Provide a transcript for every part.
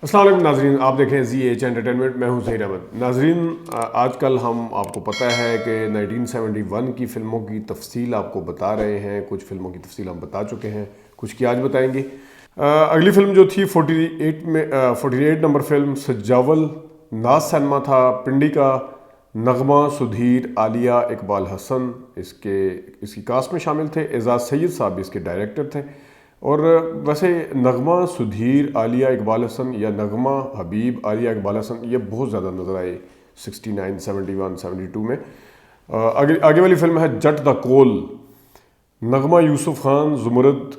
السلام علیکم ناظرین، آپ دیکھیں زی ایچ انٹرٹینمنٹ، میں ہوں ظہیر احمد۔ ناظرین، آج کل ہم آپ کو پتہ ہے کہ 1971 کی فلموں کی تفصیل آپ کو بتا رہے ہیں۔ کچھ فلموں کی تفصیل ہم بتا چکے ہیں، کچھ کی آج بتائیں گے۔ اگلی فلم جو تھی 48 نمبر فلم سجاول، ناز سینما تھا، پنڈی کا، نغمہ، سدھیر، عالیہ، اقبال حسن اس کی کاسٹ میں شامل تھے۔ اعزاز سید صاحب بھی اس کے ڈائریکٹر تھے۔ اور ویسے نغمہ، سدھیر، عالیہ، اقبال حسن، یا نغمہ، حبیب، عالیہ، اقبال حسن، یہ بہت زیادہ نظر آئے 69، 71، 72 میں۔ آگے والی فلم ہے جٹ دا کول، نغمہ، یوسف خان، زمرد،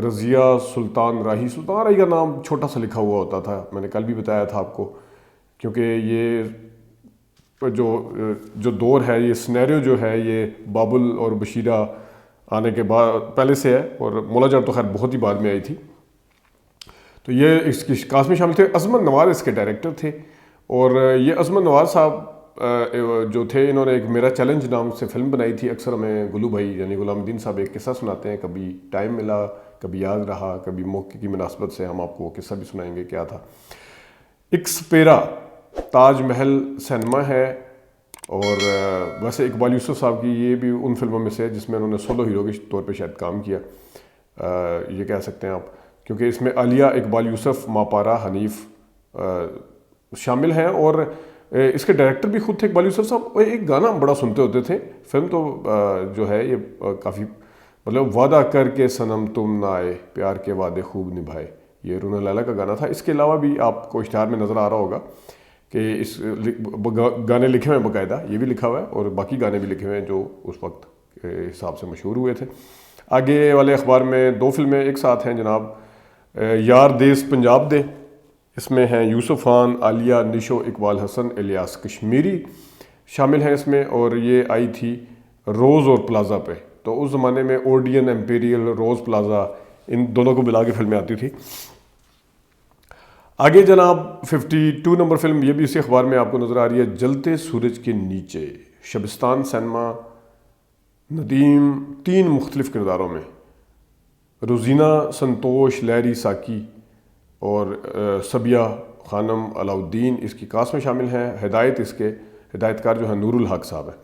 رضیہ، سلطان راہی کا نام چھوٹا سا لکھا ہوا ہوتا تھا، میں نے کل بھی بتایا تھا آپ کو، کیونکہ یہ جو دور ہے، یہ سنیریو جو ہے، یہ بابل اور بشیرہ آنے کے بعد پہلے سے ہے، اور مولا جٹ تو خیر بہت ہی بعد میں آئی تھی۔ تو یہ اس کی کاسٹ میں شامل تھے۔ عظمت نواز اس کے ڈائریکٹر تھے، اور یہ عظمت نواز صاحب جو تھے، انہوں نے ایک میرا چیلنج نام سے فلم بنائی تھی۔ اکثر ہمیں گلو بھائی یعنی غلام الدین صاحب ایک قصہ سناتے ہیں، کبھی ٹائم ملا، کبھی یاد رہا، کبھی موقع کی مناسبت سے ہم آپ کو وہ قصہ بھی سنائیں گے کیا تھا۔ ایک سپیرا تاج محل سینما ہے، اور ویسے اقبال یوسف صاحب کی یہ بھی ان فلموں میں سے ہے جس میں انہوں نے سولو ہیرو کے طور پہ شاید کام کیا، یہ کہہ سکتے ہیں آپ، کیونکہ اس میں عالیہ، اقبال یوسف، ماپارا، حنیف شامل ہیں، اور اس کے ڈائریکٹر بھی خود تھے اقبال یوسف صاحب۔ ایک گانا ہم بڑا سنتے ہوتے تھے، فلم تو جو ہے یہ کافی مطلب وعدہ کر کے صنم تم نہ آئے، پیار کے وعدے خوب نبھائے، یہ رونا لیلا کا گانا تھا۔ اس کے علاوہ بھی آپ کو اشتہار میں نظر آ رہا ہوگا کہ اس گانے لکھے ہوئے ہیں باقاعدہ، یہ بھی لکھا ہوا ہے، اور باقی گانے بھی لکھے ہوئے ہیں جو اس وقت کے حساب سے مشہور ہوئے تھے۔ آگے والے اخبار میں دو فلمیں ایک ساتھ ہیں جناب، یار دیس پنجاب دے، اس میں ہیں یوسف خان، عالیہ، نشو، اقبال حسن، الیاس کشمیری شامل ہیں اس میں، اور یہ آئی تھی روز اور پلازا پہ۔ تو اس زمانے میں اوڈین، ایمپیریل، روز پلازا، ان دونوں کو ملا کے فلمیں آتی تھی۔ آگے جناب 52 نمبر فلم، یہ بھی اسی اخبار میں آپ کو نظر آ رہی ہے، جلتے سورج کے نیچے، شبستان سینما، ندیم 3 مختلف کرداروں میں، روزینہ، سنتوش، لیری ساکی اور سبیہ خانم علاؤدین اس کی کاسٹ میں شامل ہیں۔ ہدایتکار جو ہے نور الحق صاحب ہے۔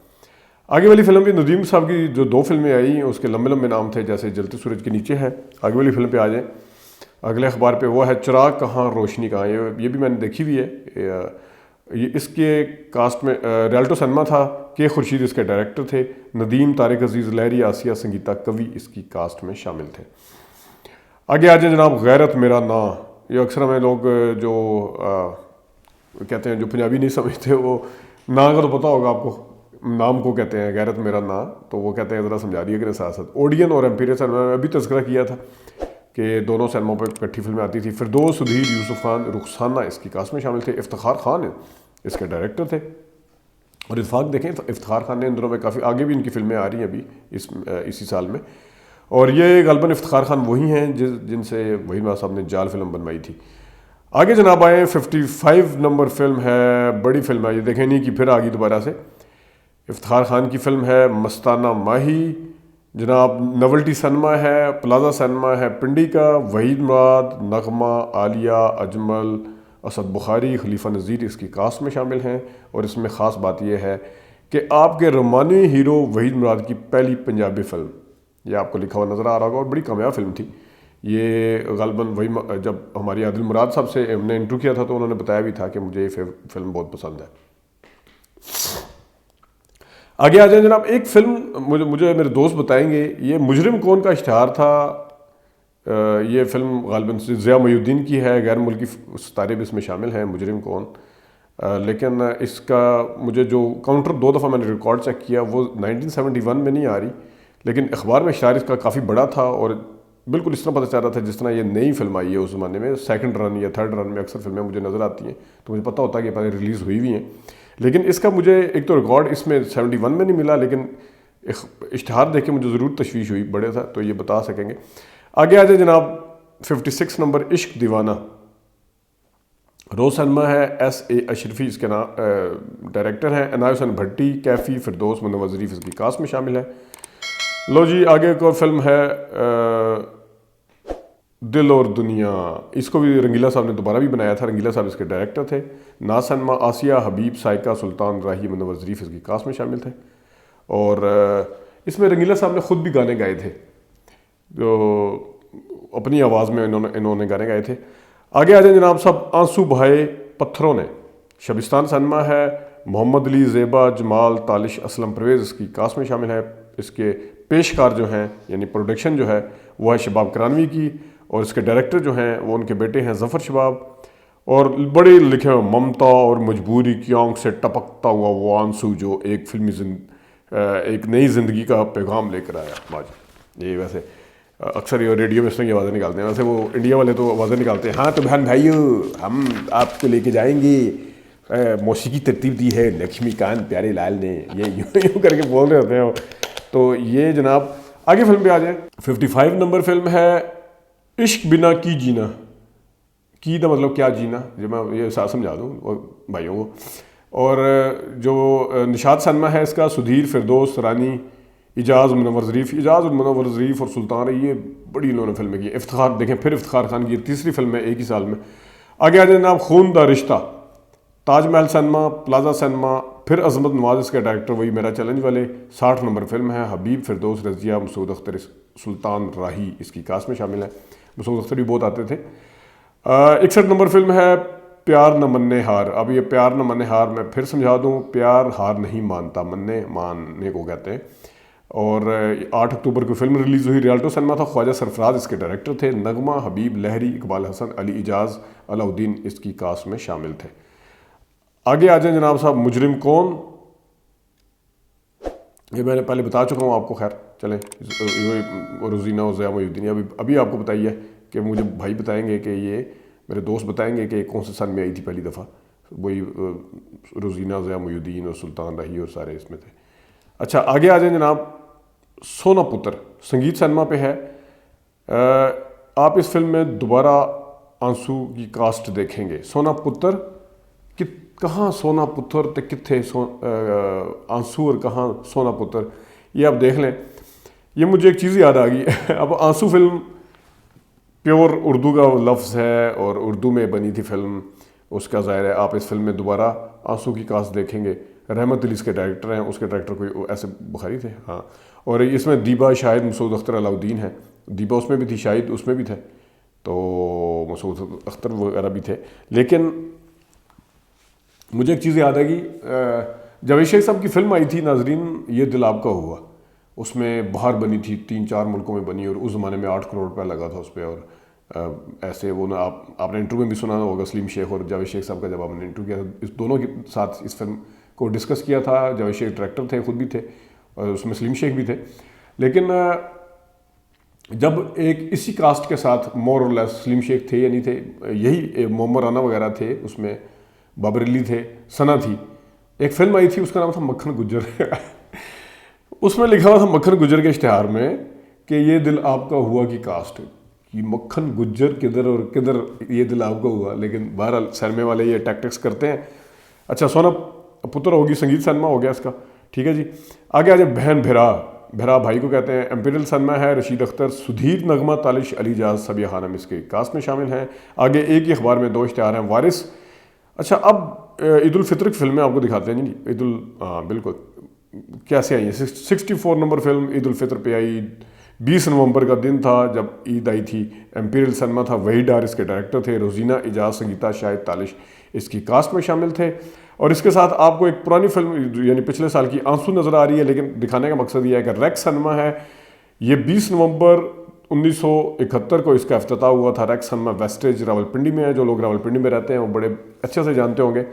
آگے والی فلم بھی ندیم صاحب کی جو 2 فلمیں آئی ہیں اس کے لمبے لمبے نام تھے، جیسے جلتے سورج کے نیچے ہے۔ آگے والی فلم پہ آ جائیں، اگلے اخبار پہ، وہ ہے چراغ کہاں روشنی کہاں، یہ بھی میں نے دیکھی ہوئی ہے۔ یہ اس کے کاسٹ میں ریالٹو سینما تھا، کے خورشید اس کے ڈائریکٹر تھے، ندیم، طارق عزیز، لیری، آسیہ، سنگیتا کوی اس کی کاسٹ میں شامل تھے۔ آگے آ جائیں جناب، غیرت میرا نا، یہ اکثر ہمیں لوگ جو کہتے ہیں، جو پنجابی نہیں سمجھتے، وہ نا کا تو پتہ ہوگا آپ کو، نام کو کہتے ہیں غیرت میرا نا، تو وہ کہتے ہیں ذرا سمجھا دیے کہ ساتھ ساتھ اوڈین اور ایمپیریل سینما میں ابھی تذکرہ کیا تھا کہ دونوں سینموں پہ اکٹھی فلمیں آتی تھی۔ فردوس، سدھیر، یوسف خان، رخسانہ اس کی کاسٹ میں شامل تھے۔ افتخار خان اس کے ڈائریکٹر تھے، اور اتفاق دیکھیں افتخار خان نے ان دنوں میں کافی آگے بھی ان کی فلمیں آ رہی ہیں ابھی اسی سال میں، اور یہ غالباً افتخار خان وہی ہیں جن سے وحید راج صاحب نے جال فلم بنوائی تھی۔ آگے جناب آئے 55 نمبر فلم ہے، بڑی فلم ہے، یہ دیکھیں نہیں کہ پھر آگی دوبارہ سے، افتخار خان کی فلم ہے مستانہ ماہی جناب، نولٹی سینما ہے، پلازا سینما ہے پنڈی کا، وحید مراد، نغمہ، عالیہ، اجمل، اسد بخاری، خلیفہ نذیر اس کی کاسٹ میں شامل ہیں، اور اس میں خاص بات یہ ہے کہ آپ کے رومانوی ہیرو وحید مراد کی پہلی پنجابی فلم، یہ آپ کو لکھا ہوا نظر آ رہا ہوگا، اور بڑی کامیاب فلم تھی یہ۔ غالباً وہی جب ہماری عادل مراد صاحب سے ہم نے انٹرویو کیا تھا تو انہوں نے بتایا بھی تھا کہ مجھے یہ فلم بہت پسند ہے۔ آگے آ جائیں جناب، ایک فلم مجھے میرے دوست بتائیں گے، یہ مجرم کون کا اشتہار تھا۔ یہ فلم غالباً ضیاء محی الدین کی ہے، غیر ملکی ستارے بھی اس میں شامل ہیں، مجرم کون، لیکن اس کا مجھے جو کاؤنٹر 2 دفعہ میں نے ریکارڈ چیک کیا، وہ 1971 میں نہیں آ رہی، لیکن اخبار میں اشتہار اس کا کافی بڑا تھا، اور بالکل اس طرح پتہ چل رہا تھا جس طرح یہ نئی فلم آئی ہے اس زمانے میں، 2nd رن یا 3rd رن میں اکثر فلمیں مجھے نظر آتی ہیں، تو مجھے پتہ ہوتا ہے کہ پہلے ریلیز ہوئی ہوئی ہیں، لیکن اس کا مجھے ایک تو ریکارڈ اس میں 71 میں نہیں ملا، لیکن اشتہار دیکھ کے مجھے ضرور تشویش ہوئی، بڑے تھا تو یہ بتا سکیں گے۔ آگے آ جائے جناب 56 نمبر، عشق دیوانہ، روز سینما ہے، ایس اے اشرفی اس کے نام ڈائریکٹر ہیں، عنایت حسین بھٹی، کیفی، فردوس، منور ظریف اس کی کاسٹ میں شامل ہے۔ لو جی، آگے ایک اور فلم ہے دل اور دنیا، اس کو بھی رنگیلا صاحب نے دوبارہ بھی بنایا تھا. رنگیلا صاحب اس کے ڈائریکٹر تھے. ناز سنما، آسیہ حبیب، سائقہ سلطان راہی، منور ظریف اس کی کاسٹ میں شامل تھے. اور اس میں رنگیلا صاحب نے خود بھی گانے گائے تھے، جو اپنی آواز میں انہوں نے گانے گائے تھے. آگے آ جائیں جناب صاحب، آنسو بہائے پتھروں نے. شبستان سنما ہے، محمد علی، زیبا، جمال، تالش، اسلم پرویز اس کی کاسٹ میں شامل ہے. اس کے پیشکار جو ہیں یعنی پروڈکشن جو ہے وہ ہے شباب کرانوی کی، اور اس کے ڈائریکٹر جو ہیں وہ ان کے بیٹے ہیں ظفر شباب. اور بڑے لکھے ہوئے ممتا اور مجبوری کی آنکھ سے ٹپکتا ہوا وہ آنسو جو ایک ایک نئی زندگی کا پیغام لے کر آیا. ماجد یہ ویسے اکثر یہ ریڈیو میں اس طرح کی آوازیں نکالتے ہیں، ویسے وہ انڈیا والے تو آوازیں نکالتے ہیں. ہاں تو بہن بھائیو، ہم آپ کو لے کے جائیں گے، موسیقی ترتیب دی ہے لکشمی کانت پیارے لال نے، یہ یوں کر کے بول رہے ہوتے ہیں. تو یہ جناب آگے فلم پہ آ جائیں. 55 نمبر فلم ہے عشق بنا کی جینا. کی دا مطلب کیا جینا، جو میں یہ ساتھ سمجھا دوں بھائیوں کو. اور جو نشاط سنما ہے اس کا سدھیر، فردوس رانی، اجاز، منور ظریف. اجاز اور منور ظریف اور سلطان یہ بڑی انہوں نے فلمیں کی. افتخار دیکھیں، پھر افتخار خان کی تیسری فلم ہے ایک ہی سال میں. آگے آ جائیں جناب خون دا رشتہ. تاج محل سنما، پلازا سنما، پھر عظمت نواز اس کے ڈائریکٹر، وہی میرا چیلنج والے. 60 نمبر فلم ہے. حبیب، فردوس، رضیہ، مسعود اختر، سلطان راہی اس کی کاسٹ میں شامل ہے. مسعود اختر بھی بہت آتے تھے. 61 نمبر فلم ہے پیار نہ مننے ہار. اب یہ پیار نہ مننے ہار میں پھر سمجھا دوں، پیار ہار نہیں مانتا، مننے ماننے کو کہتے ہیں. اور 8 اکتوبر کو فلم ریلیز ہوئی. ریالٹو سنما تھا، خواجہ سرفراز اس کے ڈائریکٹر تھے. نغمہ، حبیب، لہری، اقبال حسن، علی اجاز، علاؤدین اس کی کاسٹ میں شامل تھے. آگے آ جائیں جناب صاحب، مجرم کون. یہ میں نے پہلے بتا چکا ہوں آپ کو. خیر چلیں، روزینہ اور ضیاء محی الدین ابھی آپ کو بتائیے کہ مجھے بھائی بتائیں گے کہ یہ میرے دوست بتائیں گے کہ کون سے سن میں آئی تھی پہلی دفعہ. وہی روزینہ، ضیاء محی الدین اور سلطان راہی اور سارے اس میں تھے. اچھا آگے آ جائیں جناب، سونا پتر سنگیت سنما پہ ہے. آپ اس فلم میں دوبارہ آنسو کی کاسٹ دیکھیں گے. سونا پتر کہاں سونا پتر تے کتھے آنسو اور کہاں سونا پتر، یہ آپ دیکھ لیں. یہ مجھے ایک چیز یاد آ گئی. اب آنسو فلم پیور اردو کا لفظ ہے اور اردو میں بنی تھی فلم. اس کا ظاہر ہے آپ اس فلم میں دوبارہ آنسو کی کاسٹ دیکھیں گے. رحمت علی اس کے ڈائریکٹر ہیں، اس کے ڈائریکٹر کوئی ایسے بخاری تھے. ہاں، اور اس میں دیبا، شاہد، مسعود اختر، علاؤدین ہیں. دیبا اس میں بھی تھی، شاہد اس میں بھی تھے، تو مسعود اختر وغیرہ بھی تھے. لیکن مجھے ایک چیز یاد آ گئی، جاوید شیخ صاحب کی فلم آئی تھی ناظرین، یہ دل آپ کا ہوا. اس میں باہر بنی تھی، 3-4 ملکوں میں بنی، اور اس زمانے میں 8 کروڑ روپیہ لگا تھا اس پہ. اور ایسے وہ نا آپ نے انٹرویو میں بھی سنا ہوگا سلیم شیخ اور جاوید شیخ صاحب کا، جب آپ نے انٹرویو کیا اس دونوں کے ساتھ اس فلم کو ڈسکس کیا تھا. جاوید شیخ ڈائریکٹر تھے، خود بھی تھے، اور اس میں سلیم شیخ بھی تھے. لیکن جب ایک اسی کاسٹ کے ساتھ مور اور لیس سلیم شیخ تھے یا نہیں تھے، یہی محمد رانا وغیرہ تھے اس میں، بابر علی تھے، ثنا تھی. ایک فلم آئی تھی اس کا نام تھا مکھن گجر. اس میں لکھا ہوا تھا مکھن گجر کے اشتہار میں کہ یہ دل آپ کا ہوا کی کاسٹ. یہ مکھن گجر کدھر اور کدھر یہ دل آپ کا ہوا. لیکن بہرحال سینمے والے یہ ٹیکٹکس کرتے ہیں. اچھا، سونا پتر ہوگی، سنگیت سنما ہو گیا اس کا. ٹھیک ہے جی. آگے آ جائے بہن بھیرا بھائی کو کہتے ہیں. امپیریل سنما ہے، رشید اختر، سدھیر، نغمہ، تالش، علی اجاز، سبیہ خانم اس کے کاسٹ میں شامل ہیں. آگے ایک ہی اخبار میں 2 اشتہار ہیں، وارث. اچھا، اب عید الفطر کی فلمیں آپ کو دکھاتے ہیں جی. بالکل کیسے آئی ہیں. 64 نمبر فلم عید الفطر پہ آئی. 20 نومبر کا دن تھا جب عید آئی تھی. امپیریل سنما تھا، وحید ڈار اس کے ڈائریکٹر تھے. روزینہ، اجاز، سنگیتا، شاہد، تالش اس کی کاسٹ میں شامل تھے. اور اس کے ساتھ آپ کو ایک پرانی فلم یعنی پچھلے سال کی آنسو نظر آ رہی ہے، لیکن دکھانے کا مقصد یہ ہے کہ ریکس سنما ہے. یہ 20 نومبر 1971 کو اس کا افتتاح ہوا تھا. ریکس سنما ویسٹیج راولپنڈی میں ہے. جو لوگ راولپنڈی میں رہتے ہیں وہ بڑے اچھے سے جانتے ہوں گے.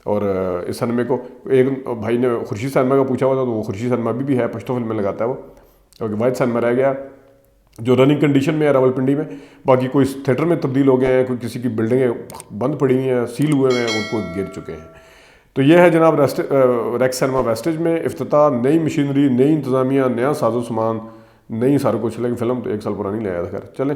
اور اس سنمے کو ایک بھائی نے خورشید سنما کا پوچھا ہوا تھا، تو وہ خورشید سنما بھی ہے، پشتو فلم میں لگاتا ہے وہ. کیونکہ واحد سنما رہ گیا جو رننگ کنڈیشن میں ہے راولپنڈی میں. باقی کوئی تھیٹر میں تبدیل ہو گئے ہیں، کوئی کسی کی بلڈنگیں بند پڑی ہوئی ہیں، سیل ہوئے ہیں، ان کو گر چکے ہیں. تو یہ ہے جناب ریکس سنما ویسٹیج میں افتتاح. نئی مشینری، نئی انتظامیہ، نیا ساز و سامان، نئی سارا کچھ. لیکن فلم تو 1 سال پرانی لے آیا تھا. خیر چلیں.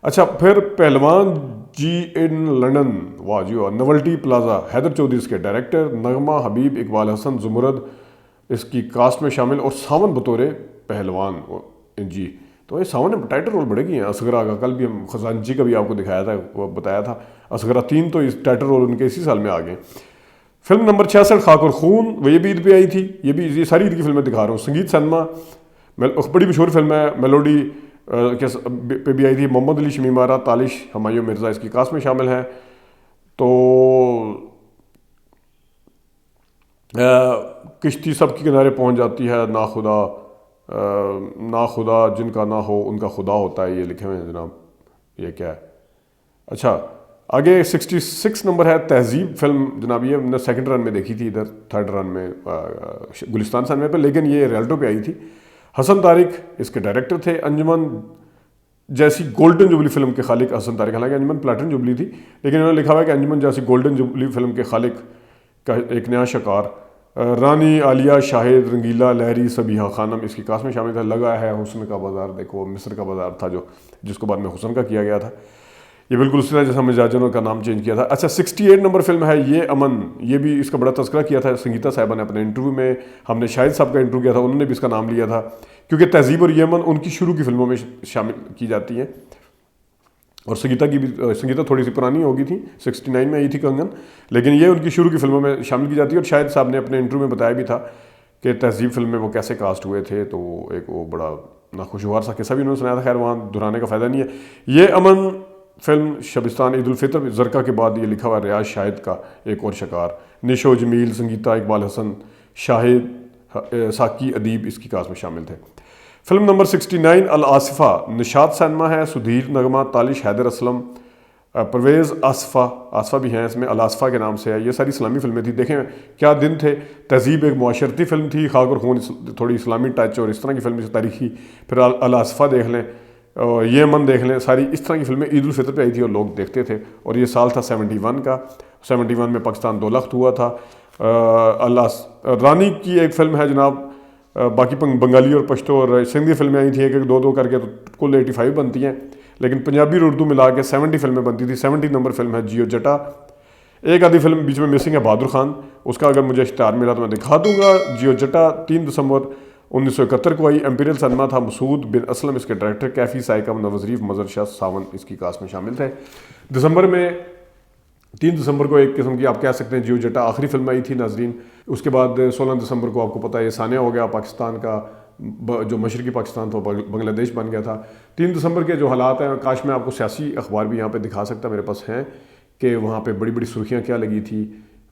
اچھا، پھر پہلوان جی ان لنڈن، واہ جی واہ، نوولٹی پلازا، حیدر چودھری اس کے ڈائریکٹر. نغمہ، حبیب، اقبال حسن، زمرد اس کی کاسٹ میں شامل. اور ساون بطور پہلوان جی تو یہ سامنے ٹائٹل رول بڑے گئے ہیں اصغرا کا. کل بھی ہم خزانچی کا بھی آپ کو دکھایا تھا, وہ بتایا تھا اصغرا 3 تو اس ٹائٹل رول ان کے اسی سال میں آ گئے. فلم نمبر 66 خاک اور خون, وہ یہ بھی عید پہ آئی تھی. یہ ساری عید کی فلمیں دکھا رہا ہوں. سنگیت سینما بڑی مشہور فلم ہے, میلوڈی پہ بھی آئی تھی. محمد علی شمیمارا, تالش, ہمایوں مرزا اس کی کاسٹ میں شامل ہیں. تو کشتی سب کے کنارے پہنچ جاتی ہے, نا خدا جن کا نہ ہو ان کا خدا ہوتا ہے, یہ لکھے ہوئے ہیں جناب. یہ کیا ہے؟ اچھا آگے 66 نمبر ہے تہذیب فلم جناب. یہ ہم نے سیکنڈ رن میں دیکھی تھی, ادھر تھرڈ رن میں گلستان سینما پہ, لیکن یہ ریالٹو پہ آئی تھی. حسن طارق اس کے ڈائریکٹر تھے. انجمن جیسی گولڈن جوبلی فلم کے خالق حسن طارق, حالانکہ انجمن پلاٹن جوبلی تھی, لیکن انہوں نے لکھا ہوا ہے کہ انجمن جیسی گولڈن جوبلی فلم کے خالق کا ایک نیا شکار. رانی عالیہ, شاہد, رنگیلا, لہری, سبیحہ خانم اس کی کاسٹ میں شامل تھا. لگا ہے حسن کا بازار, دیکھو مصر کا بازار تھا جس کو بعد میں حسن کا کیا گیا تھا. یہ بالکل اسی طرح جیسا مزاجنوں کا نام چینج کیا تھا. اچھا 68 نمبر فلم ہے یہ امن. یہ بھی اس کا بڑا تذکرہ کیا تھا سنگیتا صاحبہ نے اپنے انٹرویو میں. ہم نے شاہد صاحب کا انٹرویو کیا تھا, انہوں نے بھی اس کا نام لیا تھا, کیونکہ تہذیب اور یہ امن ان کی شروع کی فلموں میں شامل کی جاتی ہیں. اور سنگیتا تھوڑی سی پرانی ہو گئی تھی, 69 میں آئی تھی کنگن, لیکن یہ ان کی شروع کی فلموں میں شامل کی جاتی ہے. اور شاہد صاحب نے اپنے انٹرویو میں بتایا بھی تھا کہ تہذیب فلم میں وہ کیسے کاسٹ ہوئے تھے. تو ایک وہ بڑا ناخوشگوار سا قصہ بھی انہوں نے سنایا تھا. خیر وہاں دہرانے کا فائدہ نہیں ہے. یہ امن فلم شبستان عید الفطر زرکا کے بعد یہ لکھا ہوا ریاض شاہد کا ایک اور شکار. نشو جمیل, سنگیتا, اقبال حسن, شاہد, ساکی ادیب اس کی کاسٹ میں شامل تھے. فلم نمبر 69 الآصفہ نشاط سینما ہے. سدھیر, نغمہ, تالش, حیدر اسلم, پرویز, آصفہ بھی ہیں اس میں, الآصفہ کے نام سے ہے. یہ ساری اسلامی فلمیں تھیں. دیکھیں کیا دن تھے. تہذیب ایک معاشرتی فلم تھی, خاک اور خون تھوڑی اسلامی ٹچ اور اس طرح کی فلم تاریخی. پھر الآصفہ دیکھ لیں, یہ امن دیکھ لیں, ساری اس طرح کی فلمیں عید الفطر پہ آئی تھی اور لوگ دیکھتے تھے. اور یہ سال تھا 71 کا. 71 میں پاکستان 2 لخت ہوا تھا. رانی کی ایک فلم ہے جناب, باقی بنگالی اور پشتو اور سندھی فلمیں آئی تھیں ایک 2 کر کے, تو کل 85 بنتی ہیں, لیکن پنجابی اور اردو ملا کے 70 فلمیں بنتی تھی. 70 نمبر فلم ہے جیو جٹا. ایک آدھی فلم بیچ میں مسنگ ہے بہادر خان, اس کا اگر مجھے اشتہار ملا تو میں دکھا دوں گا. جیو جٹا 3 دسمبر 1971 کو آئی. ایمپیریل سینما تھا. مسعود بن اسلم اس کے ڈائریکٹر. کیفی, سائیکم, نوازریف, مظہر شاہ, ساون اس کی کاسٹ میں شامل تھے. دسمبر میں 3 دسمبر کو ایک قسم کی آپ کہہ سکتے ہیں جیو جٹا آخری فلم آئی تھی ناظرین. اس کے بعد 16 دسمبر کو آپ کو پتہ ہے یہ ثانیہ ہو گیا. پاکستان کا جو مشرقی پاکستان تھا بنگلہ دیش بن گیا تھا. 3 دسمبر کے جو حالات ہیں, کاش میں آپ کو سیاسی اخبار بھی یہاں پہ دکھا سکتا, میرے پاس ہیں, کہ وہاں پہ بڑی بڑی سرخیاں کیا لگی تھی,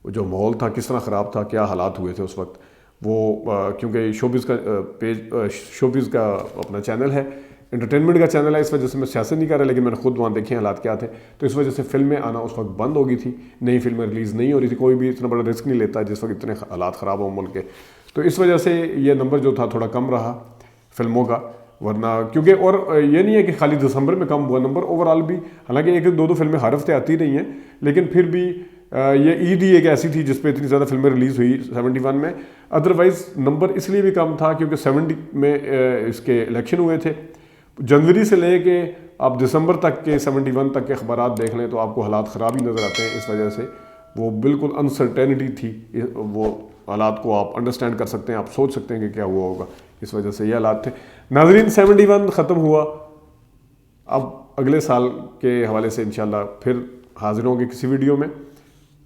جو ماحول تھا کس طرح خراب تھا, کیا حالات ہوئے تھے اس وقت. وہ کیونکہ شوبز کا شوبز کا اپنا چینل ہے, انٹرٹینمنٹ کا چینل ہے, اس وجہ سے میں سیاست نہیں کر رہا, لیکن میں نے خود وہاں دیکھے حالات کیا تھے. تو اس وجہ سے فلمیں آنا اس وقت بند ہو گئی تھی, نئی فلمیں ریلیز نہیں ہو رہی تھی. کوئی بھی اتنا بڑا رسک نہیں لیتا جس وقت اتنے حالات خراب ہوں ملک کے. تو اس وجہ سے یہ نمبر جو تھا تھوڑا کم رہا فلموں کا. ورنہ کیونکہ اور یہ نہیں ہے کہ خالی دسمبر میں کم ہوا نمبر, اوور آل بھی حالانکہ 1-2 فلمیں ہر ہفتے آتی رہی ہیں, لیکن پھر بھی یہ عید ہی ایک ایسی تھی جس پہ اتنی زیادہ فلمیں ریلیز ہوئی 71 میں. ادروائز نمبر اس لیے بھی کم تھا کیونکہ 70 میں اس کے الیکشن ہوئے تھے. جنوری سے لے کے آپ دسمبر تک کے 71 تک کے اخبارات دیکھ لیں تو آپ کو حالات خراب ہی نظر آتے ہیں. اس وجہ سے وہ بالکل انسرٹینٹی تھی, وہ حالات کو آپ انڈرسٹینڈ کر سکتے ہیں, آپ سوچ سکتے ہیں کہ کیا ہوا ہوگا. اس وجہ سے یہ حالات تھے ناظرین. 71 ختم ہوا, اب اگلے سال کے حوالے سے انشاءاللہ پھر حاضر ہوں گے کسی ویڈیو میں.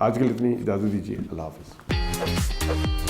آج کے لیے اتنی اجازت دیجیے, اللہ حافظ.